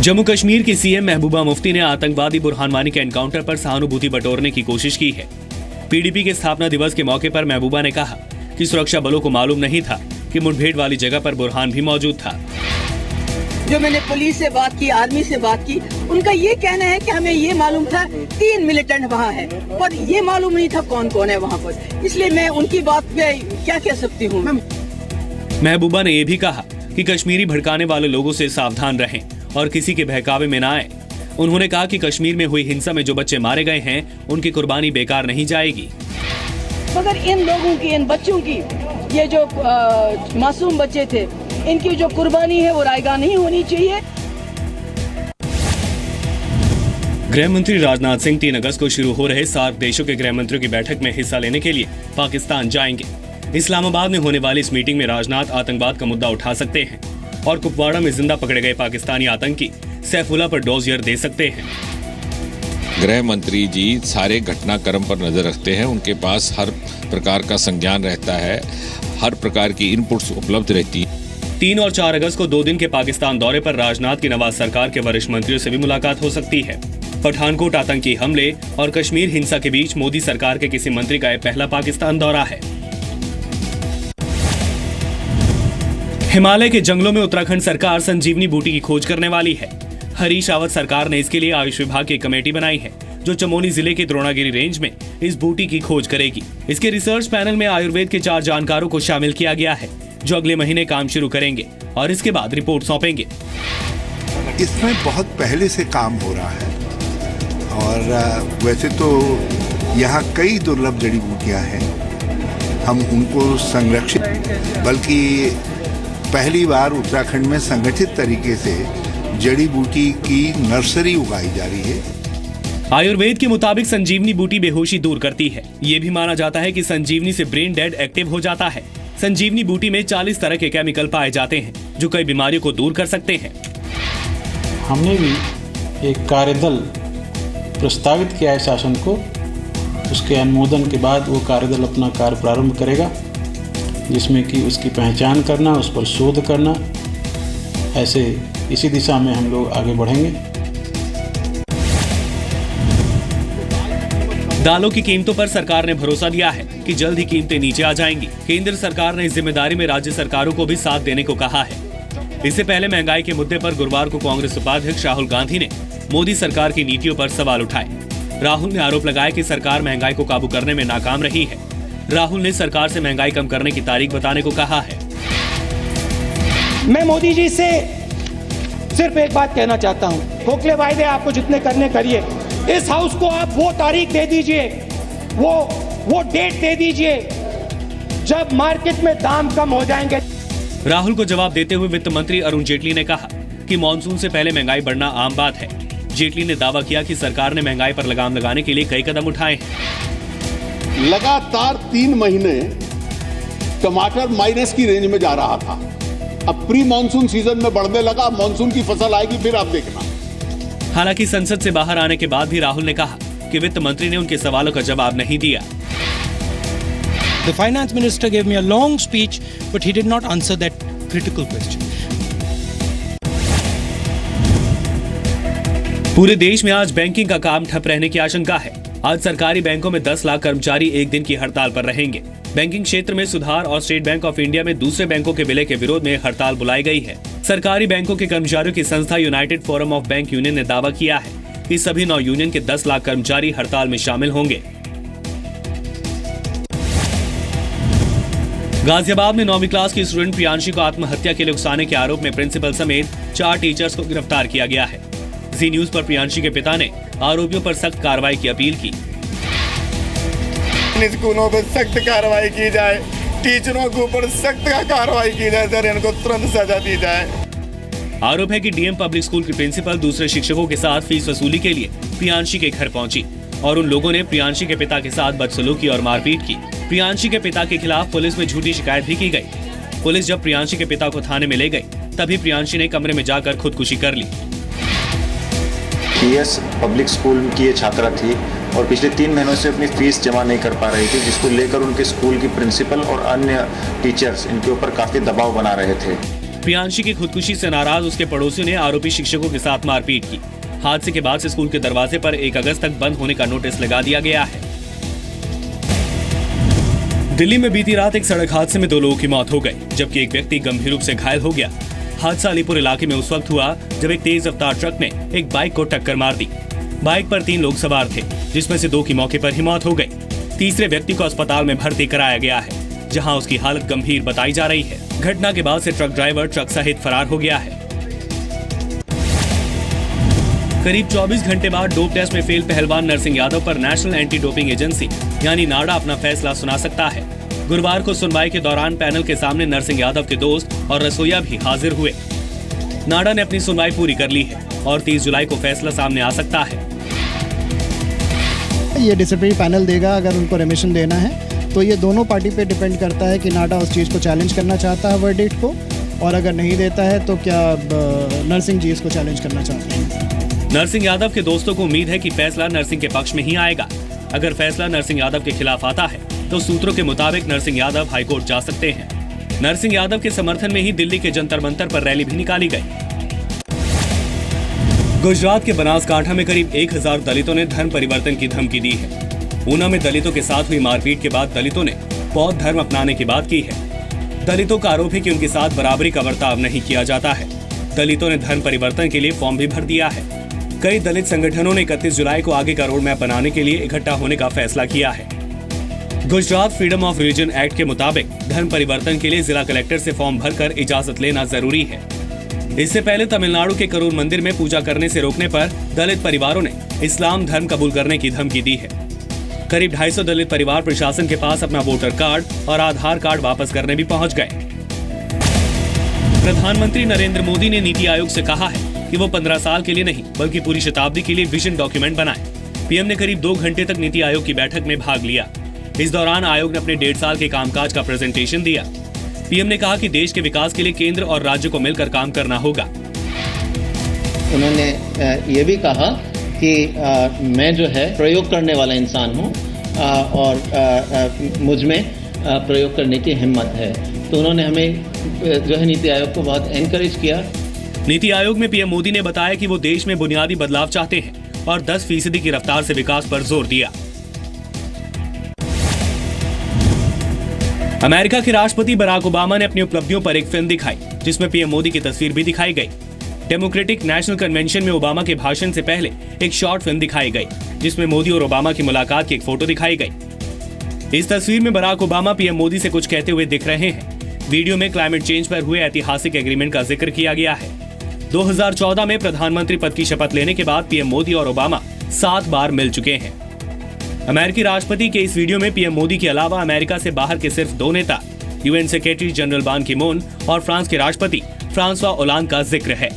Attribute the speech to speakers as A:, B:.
A: जम्मू कश्मीर की सीएम महबूबा मुफ्ती ने आतंकवादी बुरहान वानी के एनकाउंटर पर सहानुभूति बटोरने की कोशिश की है। पीडीपी के स्थापना दिवस के मौके पर महबूबा ने कहा कि सुरक्षा बलों को मालूम नहीं था कि मुठभेड़ वाली जगह पर बुरहान भी मौजूद था।
B: जो मैंने पुलिस से बात की, आर्मी से बात की, उनका ये कहना है कि हमें ये मालूम था 3 मिलिटेंट वहाँ है, पर ये मालूम नहीं था कौन कौन है वहाँ पर। इसलिए मैं उनकी बात पे क्या कह सकती हूँ।
A: महबूबा ने यह भी कहा कि कश्मीरी भड़काने वाले लोगों से सावधान रहें और किसी के बहकावे में न आए। उन्होंने कहा कि कश्मीर में हुई हिंसा में जो बच्चे मारे गए हैं, उनकी कुर्बानी बेकार नहीं जाएगी।
B: मगर इन लोगों की, इन बच्चों की, ये जो मासूम बच्चे थे, इनकी जो कुर्बानी है वो रायगा नहीं होनी चाहिए।
A: गृह मंत्री राजनाथ सिंह 3 अगस्त को शुरू हो रहे सार्क देशों के गृह मंत्रियों की बैठक में हिस्सा लेने के लिए पाकिस्तान जाएंगे। इस्लामाबाद में होने वाली इस मीटिंग में राजनाथ आतंकवाद का मुद्दा उठा सकते हैं और कुपवाड़ा में जिंदा पकड़े गए पाकिस्तानी आतंकी सैफुल्ला पर डोजियर दे सकते हैं।
C: गृह मंत्री जी सारे घटनाक्रम पर नजर रखते हैं, उनके पास हर प्रकार का संज्ञान रहता है, हर प्रकार की इनपुट्स उपलब्ध रहती है।
A: 3 और 4 अगस्त को 2 दिन के पाकिस्तान दौरे पर राजनाथ की नवाज सरकार के वरिष्ठ मंत्रियों से भी मुलाकात हो सकती है। पठानकोट आतंकी हमले और कश्मीर हिंसा के बीच मोदी सरकार के किसी मंत्री का यह पहला पाकिस्तान दौरा है। हिमालय के जंगलों में उत्तराखंड सरकार संजीवनी बूटी की खोज करने वाली है। हरीश रावत सरकार ने इसके लिए आयुष विभाग की कमेटी बनाई है, जो चमोली जिले के द्रोणागिरी रेंज में इस बूटी की खोज करेगी। इसके रिसर्च पैनल में आयुर्वेद के 4 जानकारों को शामिल किया गया है, जो अगले महीने काम शुरू करेंगे और इसके बाद रिपोर्ट सौंपेंगे।
D: इसमें बहुत पहले से काम हो रहा है और वैसे तो यहाँ कई दुर्लभ जड़ी बूटियाँ हैं, हम उनको संरक्षित, बल्कि पहली बार उत्तराखंड में संगठित तरीके से जड़ी बूटी की नर्सरी उगाई जा रही है।
A: आयुर्वेद के मुताबिक संजीवनी बूटी बेहोशी दूर करती है। ये भी माना जाता है कि संजीवनी से ब्रेन डेड एक्टिव हो जाता है। संजीवनी बूटी में 40 तरह के केमिकल पाए जाते हैं, जो कई बीमारियों को दूर कर सकते हैं।
E: हमने भी एक कार्यदल प्रस्तावित किया है शासन को, उसके अनुमोदन के बाद वो कार्यदल अपना कार्य प्रारंभ करेगा, जिसमें कि उसकी पहचान करना, उस पर शोध करना, ऐसे इसी दिशा में हम लोग आगे बढ़ेंगे।
A: दालों की कीमतों पर सरकार ने भरोसा दिया है कि जल्द ही कीमतें नीचे आ जाएंगी। केंद्र सरकार ने इस जिम्मेदारी में राज्य सरकारों को भी साथ देने को कहा है। इससे पहले महंगाई के मुद्दे पर गुरुवार को कांग्रेस उपाध्यक्ष राहुल गांधी ने मोदी सरकार की नीतियों पर सवाल उठाए। राहुल ने आरोप लगाया कि सरकार महंगाई को काबू करने में नाकाम रही है। राहुल ने सरकार से महंगाई कम करने की तारीख बताने को कहा है।
F: मैं मोदी जी से सिर्फ एक बात कहना चाहता हूं, खोखले वायदे आपको जितने करने करिए, इस हाउस को आप वो तारीख दे दीजिए, वो डेट दे दीजिए जब मार्केट में दाम कम हो जाएंगे।
A: राहुल को जवाब देते हुए वित्त मंत्री अरुण जेटली ने कहा कि मॉनसून से पहले महंगाई बढ़ना आम बात है। जेटली ने दावा किया कि सरकार ने महंगाई पर लगाम लगाने के लिए कई कदम उठाए हैं।
G: लगातार 3 महीने टमाटर माइनस की रेंज में जा रहा था, अब प्री मानसून सीजन में बढ़ने लगा, मानसून की फसल आएगी फिर आप देखना।
A: हालांकि संसद से बाहर आने के बाद भी राहुल ने कहा कि वित्त मंत्री ने उनके सवालों का जवाब नहीं दिया।
H: The finance minister gave me a long speech, but he did not answer that critical question.
A: पूरे देश में आज बैंकिंग का काम ठप रहने की आशंका है। आज सरकारी बैंकों में 10 लाख कर्मचारी एक दिन की हड़ताल पर रहेंगे। बैंकिंग क्षेत्र में सुधार और स्टेट बैंक ऑफ इंडिया में दूसरे बैंकों के विलय के विरोध में हड़ताल बुलाई गई है। सरकारी बैंकों के कर्मचारियों की संस्था United forum of bank union ने दावा किया है कि सभी 9 यूनियन के 10 लाख कर्मचारी हड़ताल में शामिल होंगे। गाजियाबाद में 9वीं क्लास की स्टूडेंट प्रियांशी को आत्महत्या के लिए उकसाने के आरोप में प्रिंसिपल समेत 4 टीचर्स को गिरफ्तार किया गया है। जी न्यूज पर प्रियांशी के पिता ने आरोपियों पर सख्त कार्रवाई की अपील की।
I: स्कूलों पर सख्त कार्रवाई की जाए, टीचरों के ऊपर सख्त कार्रवाई की जाए सर, इनको तुरंत सजा दी जाए।
A: आरोप है कि डीएम पब्लिक स्कूल की प्रिंसिपल दूसरे शिक्षकों के साथ फीस वसूली के लिए प्रियांशी के घर पहुंची और उन लोगों ने प्रियांशी के पिता के साथ बदसलूकी और मारपीट की। प्रियांशी के पिता के खिलाफ पुलिस में झूठी शिकायत भी की गई। पुलिस जब प्रियांशी के पिता को थाने में ले गई, तभी प्रियांशी ने कमरे में जाकर खुदकुशी कर ली।
J: पीएस पब्लिक स्कूल की ये छात्रा थी और पिछले 3 महीनों से अपनी फीस जमा नहीं कर पा रही थी, जिसको लेकर उनके स्कूल की प्रिंसिपल और अन्य टीचर्स इनके ऊपर काफी दबाव बना रहे थे।
A: प्रियांशी की खुदकुशी से नाराज उसके पड़ोसियों ने आरोपी शिक्षकों के साथ मारपीट की। हादसे के बाद से स्कूल के दरवाजे पर 1 अगस्त तक बंद होने का नोटिस लगा दिया गया है। दिल्ली में बीती रात एक सड़क हादसे में 2 लोगों की मौत हो गई, जबकि एक व्यक्ति गंभीर रूप से घायल हो गया। हादसा अलीपुर इलाके में उस वक्त हुआ जब एक तेज रफ्तार ट्रक ने एक बाइक को टक्कर मार दी। बाइक पर 3 लोग सवार थे, जिसमें से 2 की मौके पर ही मौत हो गई। तीसरे व्यक्ति को अस्पताल में भर्ती कराया गया है, जहां उसकी हालत गंभीर बताई जा रही है। घटना के बाद से ट्रक ड्राइवर ट्रक सहित फरार हो गया है। करीब 24 घंटे बाद डोप टेस्ट में फेल पहलवान नरसिंह यादव पर नेशनल एंटी डोपिंग एजेंसी यानी नाडा अपना फैसला सुना सकता है। गुरुवार को सुनवाई के दौरान पैनल के सामने नरसिंह यादव के दोस्त और रसोइया भी हाजिर हुए। नाडा ने अपनी सुनवाई पूरी कर ली है और 30 जुलाई को फैसला सामने आ सकता है।
K: ये डिसिप्लिनरी पैनल देगा, अगर उनको रेमिशन देना है तो ये दोनों पार्टी पे डिपेंड करता है कि नाडा उस चीज़ को चैलेंज करना चाहता है वर्डिक्ट को, और अगर नहीं देता है तो क्या नरसिंह जी इसको चैलेंज करना चाहते हैं।
A: नरसिंह यादव के दोस्तों को उम्मीद है कि फैसला नरसिंह के पक्ष में ही आएगा। अगर फैसला नरसिंह यादव के खिलाफ आता है तो सूत्रों के मुताबिक नरसिंह यादव हाईकोर्ट जा सकते हैं। नरसिंह यादव के समर्थन में ही दिल्ली के जंतर मंतर पर रैली भी निकाली गई। गुजरात के बनासकांठा में करीब 1000 दलितों ने धर्म परिवर्तन की धमकी दी है। ऊना में दलितों के साथ हुई मारपीट के बाद दलितों ने बौद्ध धर्म अपनाने की बात की है। दलितों का आरोप है कि उनके साथ बराबरी का बर्ताव नहीं किया जाता है। दलितों ने धर्म परिवर्तन के लिए फॉर्म भी भर दिया है। कई दलित संगठनों ने 31 जुलाई को आगे का रोड मैप बनाने के लिए इकट्ठा होने का फैसला किया है। Gujarat freedom of religion act के मुताबिक धर्म परिवर्तन के लिए जिला कलेक्टर से फॉर्म भरकर इजाजत लेना जरूरी है। इससे पहले तमिलनाडु के करूर मंदिर में पूजा करने से रोकने पर दलित परिवारों ने इस्लाम धर्म कबूल करने की धमकी दी है। करीब 250 दलित परिवार प्रशासन के पास अपना वोटर कार्ड और आधार कार्ड वापस करने भी पहुंच गए। प्रधानमंत्री नरेंद्र मोदी ने नीति आयोग से कहा है कि वो 15 साल के लिए नहीं बल्कि पूरी शताब्दी के लिए विजन डॉक्यूमेंट बनाए। पीएम ने करीब 2 घंटे तक नीति आयोग की बैठक में भाग लिया। इस दौरान आयोग ने अपने 1.5 साल के कामकाज का प्रेजेंटेशन दिया। पीएम ने कहा कि देश के विकास के लिए केंद्र और राज्य को मिलकर काम करना होगा।
L: उन्होंने ये भी कहा कि मैं जो है प्रयोग करने वाला इंसान हूँ और मुझ में प्रयोग करने की हिम्मत है। तो उन्होंने हमें जो है नीति आयोग को बहुत एनकरेज किया।
A: नीति आयोग में पीएम मोदी ने बताया कि वो देश में बुनियादी बदलाव चाहते हैं और 10% की रफ्तार से विकास पर जोर दिया। अमेरिका के राष्ट्रपति बराक ओबामा ने अपनी उपलब्धियों पर एक फिल्म दिखाई, जिसमें पीएम मोदी की तस्वीर भी दिखाई गई। डेमोक्रेटिक नेशनल कन्वेंशन में ओबामा के भाषण से पहले एक शॉर्ट फिल्म दिखाई गई, जिसमें मोदी और ओबामा की मुलाकात की एक फोटो दिखाई गई। इस तस्वीर में बराक ओबामा पीएम मोदी से कुछ कहते हुए दिख रहे हैं। वीडियो में क्लाइमेट चेंज पर हुए ऐतिहासिक एग्रीमेंट का जिक्र किया गया है। 2014 में प्रधानमंत्री पद की शपथ लेने के बाद पीएम मोदी और ओबामा 7 बार मिल चुके हैं। अमेरिकी राष्ट्रपति के इस वीडियो में पीएम मोदी के अलावा अमेरिका से बाहर के सिर्फ 2 नेता, यूएन सेक्रेटरी जनरल बान की मून और फ्रांस के राष्ट्रपति फ्रांसवा ओलांद का जिक्र है।